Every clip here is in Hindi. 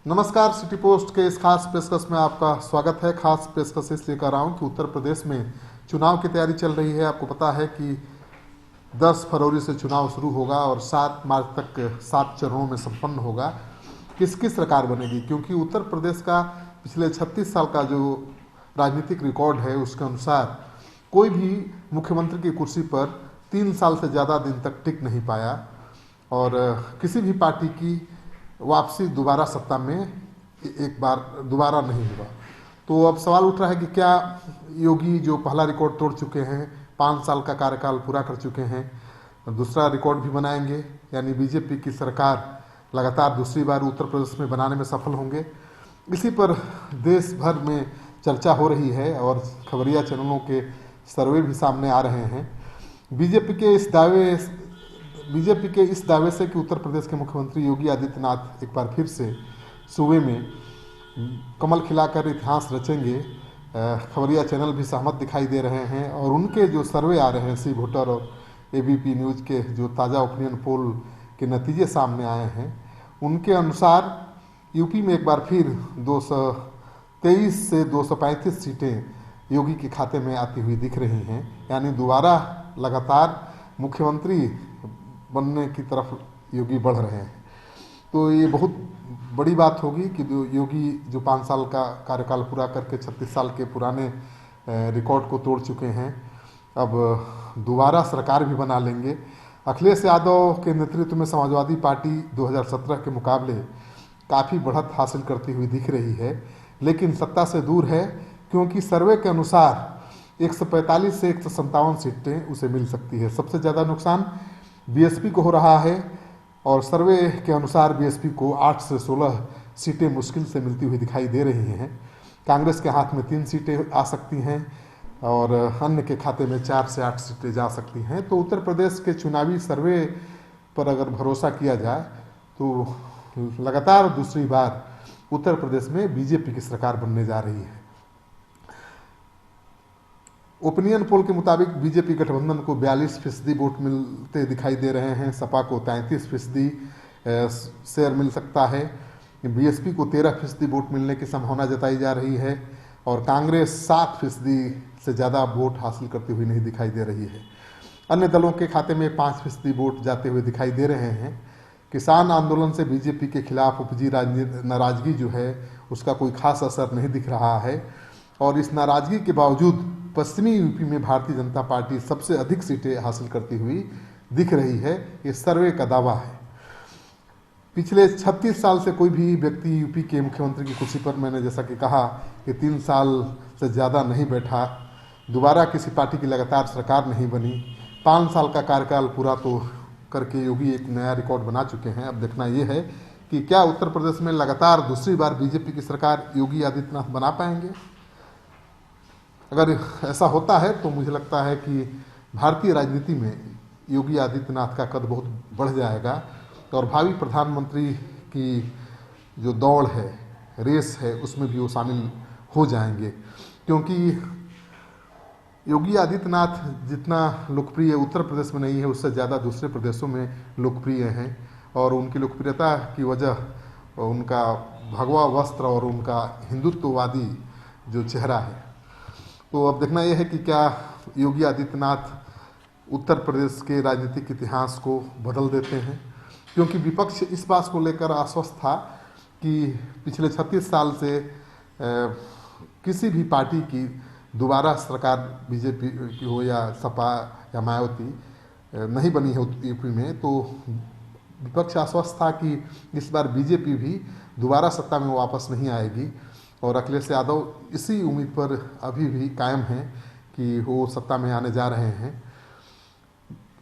नमस्कार। सिटी पोस्ट के इस खास पेशकश में आपका स्वागत है। खास पेशकश इसलिए कर रहा हूँ कि उत्तर प्रदेश में चुनाव की तैयारी चल रही है। आपको पता है कि 10 फरवरी से चुनाव शुरू होगा और 7 मार्च तक 7 चरणों में संपन्न होगा। किसकी सरकार बनेगी, क्योंकि उत्तर प्रदेश का पिछले 36 साल का जो राजनीतिक रिकॉर्ड है उसके अनुसार कोई भी मुख्यमंत्री की कुर्सी पर 3 साल से ज़्यादा दिन तक टिक नहीं पाया और किसी भी पार्टी की वापसी दोबारा सत्ता में एक बार दोबारा नहीं हुआ। तो अब सवाल उठ रहा है कि क्या योगी जो पहला रिकॉर्ड तोड़ चुके हैं, 5 साल का कार्यकाल पूरा कर चुके हैं, दूसरा रिकॉर्ड भी बनाएंगे, यानी बीजेपी की सरकार लगातार दूसरी बार उत्तर प्रदेश में बनाने में सफल होंगे। इसी पर देश भर में चर्चा हो रही है और खबरिया चैनलों के सर्वे भी सामने आ रहे हैं। बीजेपी के इस दावे से कि उत्तर प्रदेश के मुख्यमंत्री योगी आदित्यनाथ एक बार फिर से सूबे में कमल खिलाकर इतिहास रचेंगे, खबरिया चैनल भी सहमत दिखाई दे रहे हैं। और उनके जो सर्वे आ रहे हैं, सी वोटर और एबीपी न्यूज़ के जो ताज़ा ओपिनियन पोल के नतीजे सामने आए हैं, उनके अनुसार यूपी में एक बार फिर 223 से 235 सीटें योगी के खाते में आती हुई दिख रही हैं, यानी दोबारा लगातार मुख्यमंत्री बनने की तरफ योगी बढ़ रहे हैं। तो ये बहुत बड़ी बात होगी कि योगी जो 5 साल का कार्यकाल पूरा करके 36 साल के पुराने रिकॉर्ड को तोड़ चुके हैं, अब दोबारा सरकार भी बना लेंगे। अखिलेश यादव के नेतृत्व में समाजवादी पार्टी 2017 के मुकाबले काफ़ी बढ़त हासिल करती हुई दिख रही है, लेकिन सत्ता से दूर है, क्योंकि सर्वे के अनुसार 145 से 157 सीटें उसे मिल सकती है। सबसे ज़्यादा नुकसान बीएसपी को हो रहा है और सर्वे के अनुसार बीएसपी को 8 से 16 सीटें मुश्किल से मिलती हुई दिखाई दे रही हैं। कांग्रेस के हाथ में 3 सीटें आ सकती हैं और अन्य के खाते में 4 से 8 सीटें जा सकती हैं। तो उत्तर प्रदेश के चुनावी सर्वे पर अगर भरोसा किया जाए तो लगातार दूसरी बार उत्तर प्रदेश में बीजेपी की सरकार बनने जा रही है। ओपिनियन पोल के मुताबिक बीजेपी गठबंधन को 42% वोट मिलते दिखाई दे रहे हैं, सपा को 33% शेयर मिल सकता है, बीएसपी को 13% वोट मिलने की संभावना जताई जा रही है और कांग्रेस 7% से ज़्यादा वोट हासिल करती हुई नहीं दिखाई दे रही है। अन्य दलों के खाते में 5% वोट जाते हुए दिखाई दे रहे हैं। किसान आंदोलन से बीजेपी के खिलाफ उपजी नाराजगी जो है उसका कोई खास असर नहीं दिख रहा है और इस नाराजगी के बावजूद पश्चिमी यूपी में भारतीय जनता पार्टी सबसे अधिक सीटें हासिल करती हुई दिख रही है। ये सर्वे का दावा है। पिछले 36 साल से कोई भी व्यक्ति यूपी के मुख्यमंत्री की कुर्सी पर, मैंने जैसा कि कहा कि 3 साल से ज़्यादा नहीं बैठा, दोबारा किसी पार्टी की लगातार सरकार नहीं बनी, 5 साल का कार्यकाल पूरा तो करके योगी एक नया रिकॉर्ड बना चुके हैं। अब देखना ये है कि क्या उत्तर प्रदेश में लगातार दूसरी बार बीजेपी की सरकार योगी आदित्यनाथ बना पाएंगे। अगर ऐसा होता है तो मुझे लगता है कि भारतीय राजनीति में योगी आदित्यनाथ का कद बहुत बढ़ जाएगा और भावी प्रधानमंत्री की जो दौड़ है, रेस है, उसमें भी वो शामिल हो जाएंगे, क्योंकि योगी आदित्यनाथ जितना लोकप्रिय उत्तर प्रदेश में नहीं है, उससे ज़्यादा दूसरे प्रदेशों में लोकप्रिय हैं और उनकी लोकप्रियता की वजह उनका भगवा वस्त्र और उनका हिंदुत्ववादी जो चेहरा है। तो अब देखना यह है कि क्या योगी आदित्यनाथ उत्तर प्रदेश के राजनीतिक इतिहास को बदल देते हैं, क्योंकि विपक्ष इस बात को लेकर आश्वस्त था कि पिछले 36 साल से किसी भी पार्टी की दोबारा सरकार बीजेपी की हो या सपा या मायावती नहीं बनी है यूपी में, तो विपक्ष आश्वस्त था कि इस बार बीजेपी भी दोबारा सत्ता में वापस नहीं आएगी और अखिलेश यादव इसी उम्मीद पर अभी भी कायम हैं कि वो सत्ता में आने जा रहे हैं।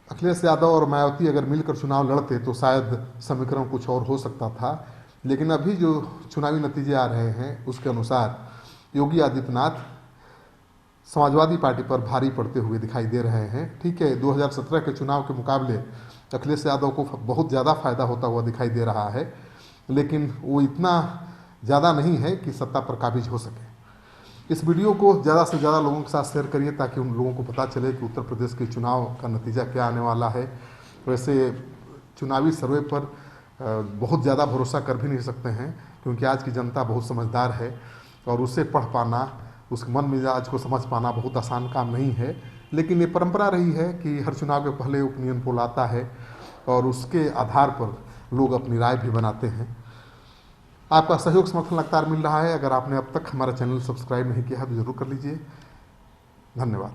अखिलेश यादव और मायावती अगर मिलकर चुनाव लड़ते तो शायद समीकरण कुछ और हो सकता था, लेकिन अभी जो चुनावी नतीजे आ रहे हैं उसके अनुसार योगी आदित्यनाथ समाजवादी पार्टी पर भारी पड़ते हुए दिखाई दे रहे हैं। ठीक है, 2017 के चुनाव के मुकाबले अखिलेश यादव को बहुत ज़्यादा फायदा होता हुआ दिखाई दे रहा है, लेकिन वो इतना ज़्यादा नहीं है कि सत्ता पर काबिज हो सके। इस वीडियो को ज़्यादा से ज़्यादा लोगों के साथ शेयर करिए ताकि उन लोगों को पता चले कि उत्तर प्रदेश के चुनाव का नतीजा क्या आने वाला है। वैसे चुनावी सर्वे पर बहुत ज़्यादा भरोसा कर भी नहीं सकते हैं, क्योंकि आज की जनता बहुत समझदार है और उसे पढ़ पाना, उसके मन मिजाज को समझ पाना बहुत आसान काम नहीं है। लेकिन ये परंपरा रही है कि हर चुनाव के पहले ओपिनियन पोल आता है और उसके आधार पर लोग अपनी राय भी बनाते हैं। आपका सहयोग समर्थन लगातार मिल रहा है। अगर आपने अब तक हमारा चैनल सब्सक्राइब नहीं किया है तो जरूर कर लीजिए। धन्यवाद।